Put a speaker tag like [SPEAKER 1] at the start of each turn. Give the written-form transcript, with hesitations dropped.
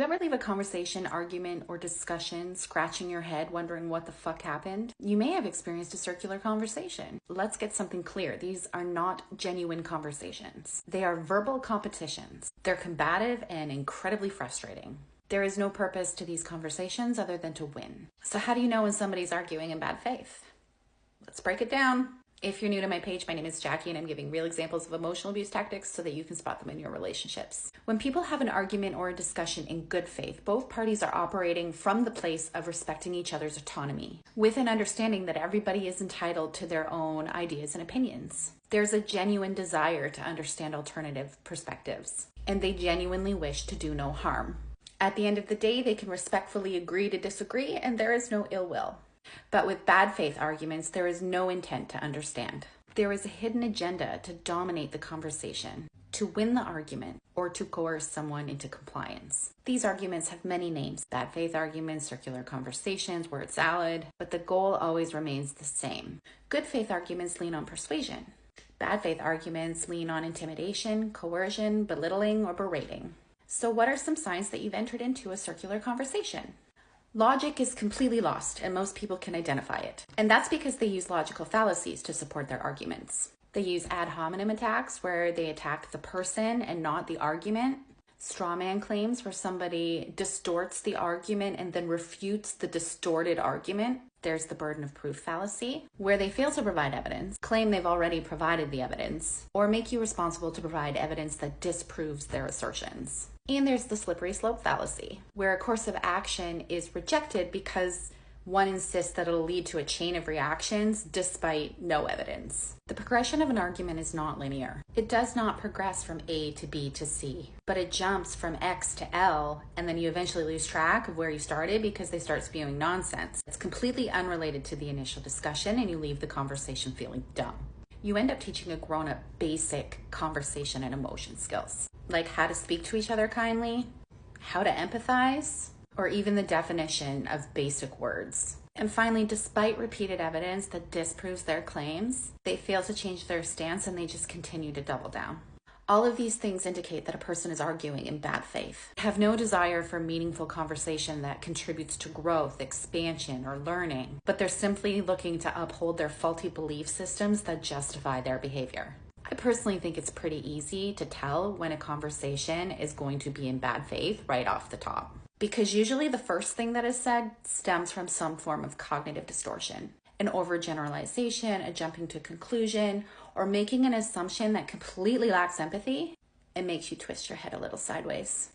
[SPEAKER 1] You ever leave a conversation, argument, or discussion scratching your head wondering what the fuck happened? You may have experienced a circular conversation. Let's get something clear. These are not genuine conversations. They are verbal competitions. They're combative and incredibly frustrating. There is no purpose to these conversations other than to win. So how do you know when somebody's arguing in bad faith? Let's break it down. If you're new to my page, my name is Jackie and I'm giving real examples of emotional abuse tactics so that you can spot them in your relationships. When people have an argument or a discussion in good faith, both parties are operating from the place of respecting each other's autonomy, with an understanding that everybody is entitled to their own ideas and opinions. There's a genuine desire to understand alternative perspectives, and they genuinely wish to do no harm. At the end of the day, they can respectfully agree to disagree, and there is no ill will. But with bad faith arguments, there is no intent to understand. There is a hidden agenda to dominate the conversation, to win the argument, or to coerce someone into compliance. These arguments have many names: bad faith arguments, circular conversations, word salad, but the goal always remains the same. Good faith arguments lean on persuasion. Bad faith arguments lean on intimidation, coercion, belittling, or berating. So what are some signs that you've entered into a circular conversation? Logic is completely lost, and most people can identify it. And that's because they use logical fallacies to support their arguments. They use ad hominem attacks, where they attack the person and not the argument. Straw man claims, where somebody distorts the argument and then refutes the distorted argument. There's the burden of proof fallacy, where they fail to provide evidence, claim they've already provided the evidence, or make you responsible to provide evidence that disproves their assertions. And there's the slippery slope fallacy, where a course of action is rejected because one insists that it'll lead to a chain of reactions despite no evidence. The progression of an argument is not linear. It does not progress from A to B to C, but it jumps from X to L, and then you eventually lose track of where you started because they start spewing nonsense. It's completely unrelated to the initial discussion, and you leave the conversation feeling dumb. You end up teaching a grown-up basic conversation and emotion skills, like how to speak to each other kindly, how to empathize, or even the definition of basic words. And finally, despite repeated evidence that disproves their claims, they fail to change their stance and they just continue to double down. All of these things indicate that a person is arguing in bad faith, have no desire for meaningful conversation that contributes to growth, expansion, or learning, but they're simply looking to uphold their faulty belief systems that justify their behavior. I personally think it's pretty easy to tell when a conversation is going to be in bad faith right off the top, because usually the first thing that is said stems from some form of cognitive distortion, an overgeneralization, a jumping to conclusion, or making an assumption that completely lacks empathy and makes you twist your head a little sideways.